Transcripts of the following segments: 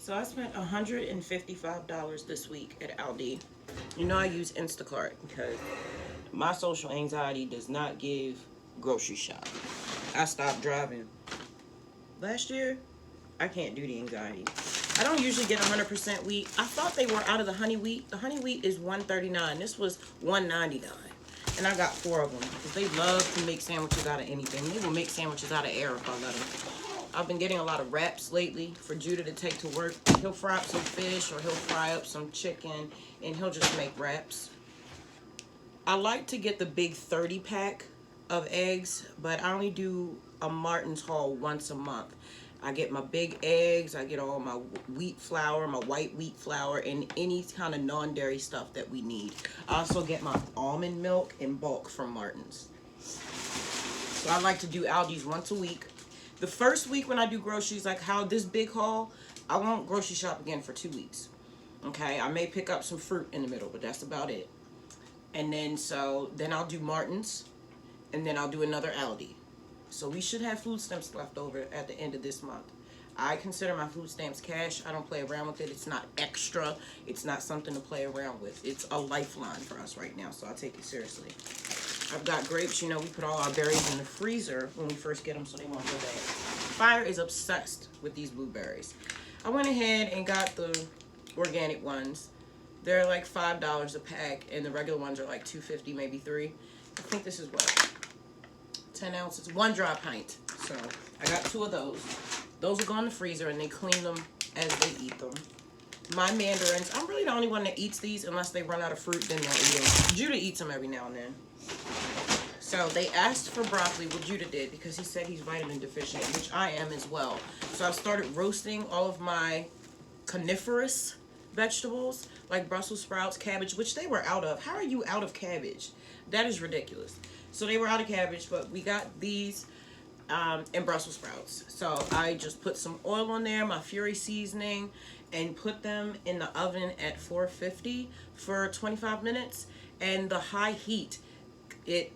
So I spent $155 this week at Aldi. You know I use Instacart because my social anxiety does not give grocery shop. I stopped driving last year. I can't do the anxiety. I don't usually get 100% wheat. I thought they were out of the honey wheat. The honey wheat is $1.39. This was $1.99. And I got 4 of them because they love to make sandwiches out of anything. They will make sandwiches out of air if I let them. I've been getting a lot of wraps lately for Judah to take to work. He'll fry up some fish or he'll fry up some chicken and he'll just make wraps. I like to get the big 30 pack of eggs, but I only do a Martin's haul once a month. I get my big eggs, I get all my wheat flour, my white wheat flour, and any kind of non-dairy stuff that we need. I also get my almond milk in bulk from Martin's. So I like to do Aldi's once a week. The first week when I do groceries, like how this big haul, I won't grocery shop again for 2 weeks. Okay, I may pick up some fruit in the middle, but that's about it. And then I'll do Martin's, and then I'll do another Aldi. So we should have food stamps left over at the end of this month. I consider my food stamps cash. I don't play around with it. It's not extra. It's not something to play around with. It's a lifeline for us right now, so I take it seriously. I've got grapes. You know, we put all our berries in the freezer when we first get them so they won't go bad. Fire is obsessed with these blueberries. I went ahead and got the organic ones. They're like $5 a pack, and the regular ones are like $2.50, maybe $3. I think this is what? 10 ounces, 1 dry pint. So I got 2 of those. Those will go in the freezer and they clean them as they eat them. My mandarins, I'm really the only one that eats these unless they run out of fruit, then they'll eat them. Judah eats them every now and then. So they asked for broccoli, well Judah did, because he said he's vitamin deficient, which I am as well. So I've started roasting all of my coniferous vegetables, like Brussels sprouts, cabbage, which they were out of. How are you out of cabbage? That is ridiculous. So they were out of cabbage, but we got these and Brussels sprouts. So I just put some oil on there, my Fury seasoning, and put them in the oven at 450 for 25 minutes. And the high heat, it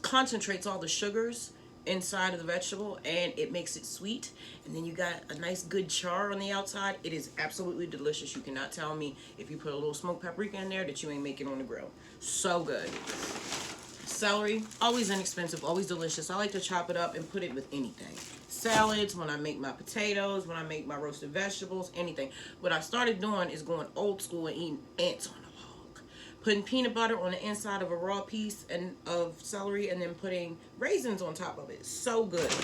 concentrates all the sugars inside of the vegetable and it makes it sweet. And then you got a nice good char on the outside. It is absolutely delicious. You cannot tell me if you put a little smoked paprika in there that you ain't making on the grill. So good. Celery, always inexpensive, always delicious. I like to chop it up and put it with anything. Salads, when I make my potatoes, when I make my roasted vegetables, anything. What I started doing is going old school and eating ants on a log. Putting peanut butter on the inside of a raw piece of celery and then putting raisins on top of it. So good.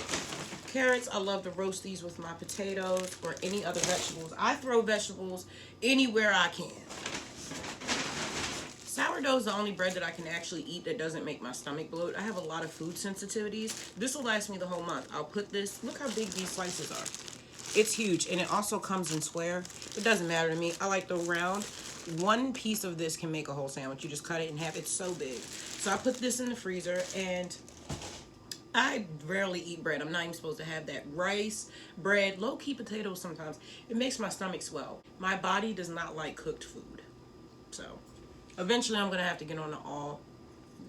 Carrots, I love to roast these with my potatoes or any other vegetables. I throw vegetables anywhere I can. Sourdough is the only bread that I can actually eat that doesn't make my stomach bloat. I have a lot of food sensitivities. This will last me the whole month. I'll put this, look how big these slices are. It's huge, and it also comes in square. It doesn't matter to me. I like the round. 1 piece of this can make a whole sandwich. You just cut it in half. It's so big. So I put this in the freezer, and I rarely eat bread. I'm not even supposed to have that. Rice, bread, low-key potatoes sometimes. It makes my stomach swell. My body does not like cooked food. So eventually I'm going to have to get on an all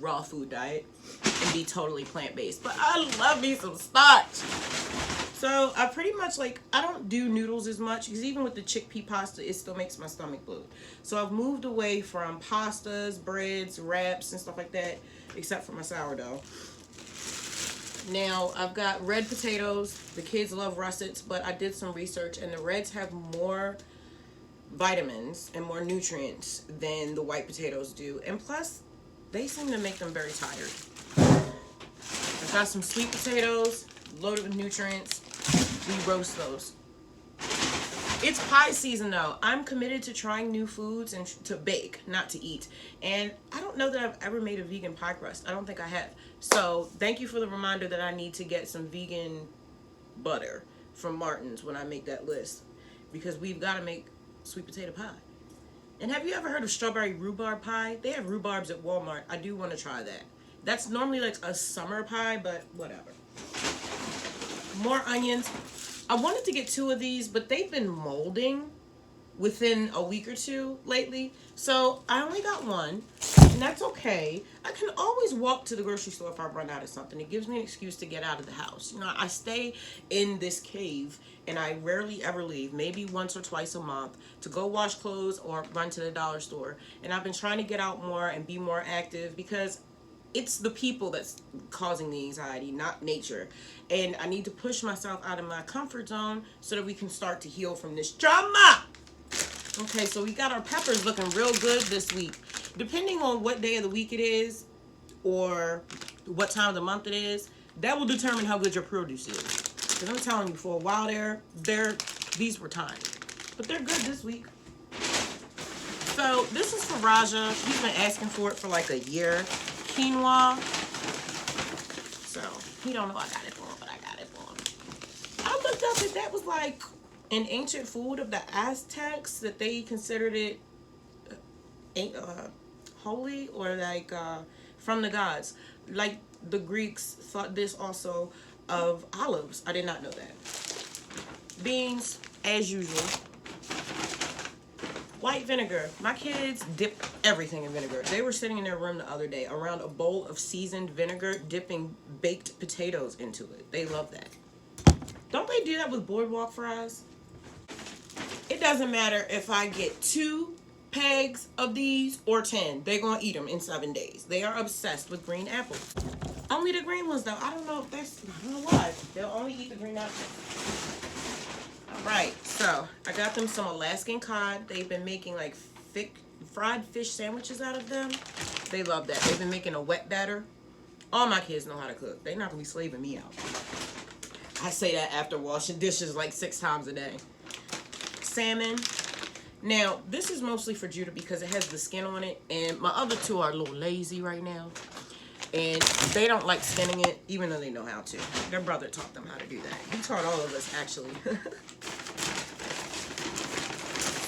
raw food diet and be totally plant-based. But I love me some starch. So I pretty much I don't do noodles as much because even with the chickpea pasta, it still makes my stomach bloat. So I've moved away from pastas, breads, wraps, and stuff like that, except for my sourdough. Now, I've got red potatoes. The kids love russets, but I did some research, and the reds have more vitamins and more nutrients than the white potatoes do. And plus, they seem to make them very tired. I've got some sweet potatoes, loaded with nutrients. We roast those. It's pie season, though. I'm committed to trying new foods and to bake, not to eat. And I don't know that I've ever made a vegan pie crust. I don't think I have. So thank you for the reminder that I need to get some vegan butter from Martin's when I make that list. Because we've got to make sweet potato pie. And have you ever heard of strawberry rhubarb pie? They have rhubarbs at Walmart. I do want to try that. That's normally like a summer pie, but whatever. More onions. I wanted to get 2 of these, but they've been molding within a week or 2 lately. So I only got 1. that's okay. I can always walk to the grocery store if I run out of something. It gives me an excuse to get out of the house. You know, I stay in this cave and I rarely ever leave, maybe once or twice a month, to go wash clothes or run to the dollar store. And I've been trying to get out more and be more active because it's the people that's causing the anxiety, not nature. And I need to push myself out of my comfort zone so that we can start to heal from this trauma. Okay, so we got our peppers looking real good this week. Depending on what day of the week it is or what time of the month it is, that will determine how good your produce is. Because I'm telling you, for a while these were tiny. But they're good this week. So this is for Raja. He's been asking for it for like a year. Quinoa. So he don't know I got it for him, but I got it for him. I looked up that was like an ancient food of the Aztecs, that they considered it holy, or like from the gods. Like the Greeks thought this also of olives. I did not know that. Beans, as usual. White vinegar. My kids dip everything in vinegar. They were sitting in their room the other day around a bowl of seasoned vinegar, dipping baked potatoes into it. They love that. Don't they do that with boardwalk fries? It doesn't matter if I get 2 pegs of these or 10. They're going to eat them in 7 days. They are obsessed with green apples. Only the green ones, though. I don't know why. They'll only eat the green apples. All right, so I got them some Alaskan cod. They've been making like thick fried fish sandwiches out of them. They love that. They've been making a wet batter. All my kids know how to cook. They're not going to be slaving me out. I say that after washing dishes like 6 times a day. Salmon. Now, this is mostly for Judah because it has the skin on it. And my other 2 are a little lazy right now. And they don't like skinning it, even though they know how to. Their brother taught them how to do that. He taught all of us, actually.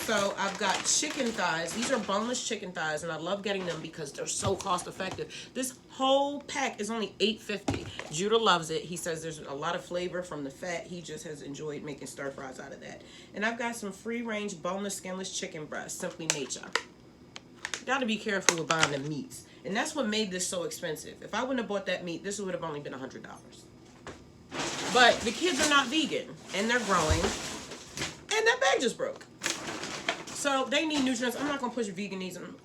So I've got chicken thighs. These are boneless chicken thighs, and I love getting them because they're so cost effective. This whole pack is only $8.50. Judah loves it. He says there's a lot of flavor from the fat. He just has enjoyed making stir fries out of that. And I've got some free-range boneless, skinless chicken breasts, Simply Nature. Got to be careful with buying them meats. And that's what made this so expensive. If I wouldn't have bought that meat, this would have only been $100. But the kids are not vegan, and they're growing, and that bag just broke. So they need nutrients. I'm not going to push veganism.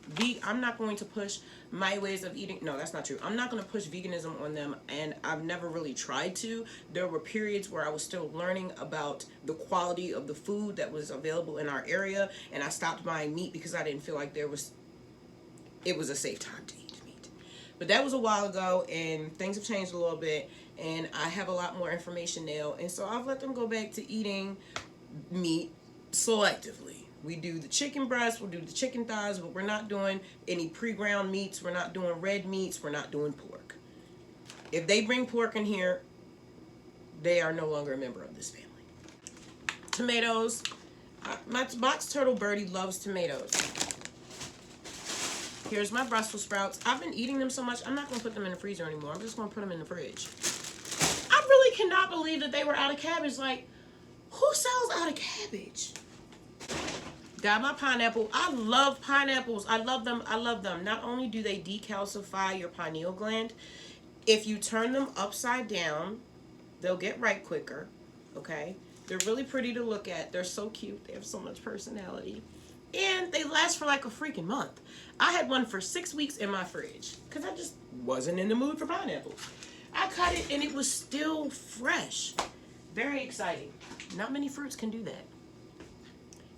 I'm not going to push my ways of eating. No, that's not true. I'm not going to push veganism on them, and I've never really tried to. There were periods where I was still learning about the quality of the food that was available in our area, and I stopped buying meat because I didn't feel like it was a safe time to eat meat. But that was a while ago, and things have changed a little bit, and I have a lot more information now, and so I've let them go back to eating meat selectively. We do the chicken breasts, we'll do the chicken thighs, but we're not doing any pre-ground meats, we're not doing red meats, we're not doing pork. If they bring pork in here, they are no longer a member of this family. Tomatoes. My box turtle birdie loves tomatoes. Here's my Brussels sprouts. I've been eating them so much, I'm not going to put them in the freezer anymore. I'm just going to put them in the fridge. I really cannot believe that they were out of cabbage. Like, who sells out of cabbage? Got my pineapple. I love pineapples. I love them. I love them. Not only do they decalcify your pineal gland, if you turn them upside down, they'll get ripe quicker. Okay? They're really pretty to look at. They're so cute. They have so much personality. And they last for like a freaking month. I had one for 6 weeks in my fridge because I just wasn't in the mood for pineapples. I cut it and it was still fresh. Very exciting. Not many fruits can do that.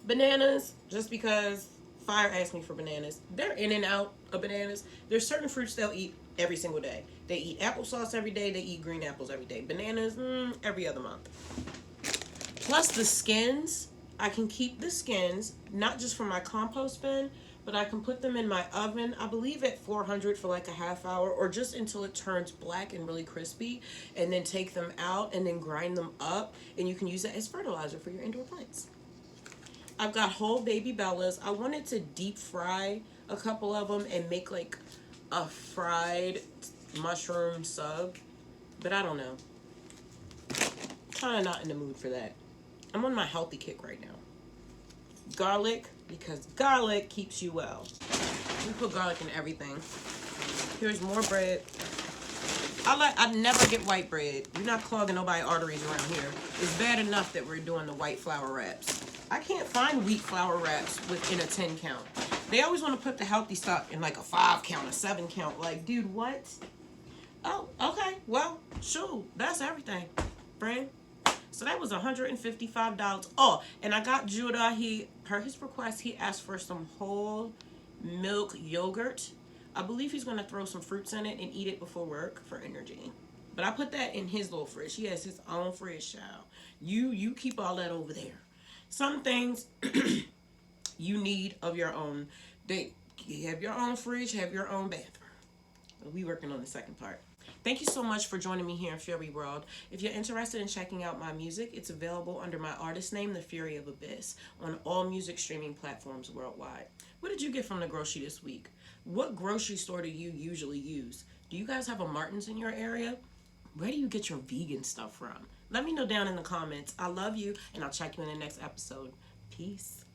Bananas, just because Fire asked me for bananas. They're in and out of bananas. There's certain fruits they'll eat every single day. They eat applesauce every day. They eat green apples every day. Bananas, every other month. Plus the skins. I can keep the skins, not just for my compost bin, but I can put them in my oven, I believe at 400 for like a half hour, or just until it turns black and really crispy, and then take them out and then grind them up, and you can use it as fertilizer for your indoor plants. I've got whole baby bellas. I wanted to deep fry a couple of them and make like a fried mushroom sub, but I don't know. Kind of not in the mood for that. I'm on my healthy kick right now. Garlic, because garlic keeps you well. We put garlic in everything. Here's more bread. I never get white bread. We're not clogging nobody's arteries around here. It's bad enough that we're doing the white flour wraps. I can't find wheat flour wraps within a 10 count. They always want to put the healthy stuff in like a 5 count, a 7 count. Like, dude, what? Oh, okay. Well, shoot, that's everything, friend. So that was $155. Oh, and I got Judah. Per his request, he asked for some whole milk yogurt. I believe he's going to throw some fruits in it and eat it before work for energy. But I put that in his little fridge. He has his own fridge, child. You keep all that over there. Some things you need of your own. You have your own fridge, have your own bathroom. We working on the second part. Thank you so much for joining me here in Fury World. If you're interested in checking out my music, it's available under my artist name, The Fury of Abyss, on all music streaming platforms worldwide. What did you get from the grocery this week? What grocery store do you usually use? Do you guys have a Martin's in your area? Where do you get your vegan stuff from? Let me know down in the comments. I love you, and I'll check you in the next episode. Peace.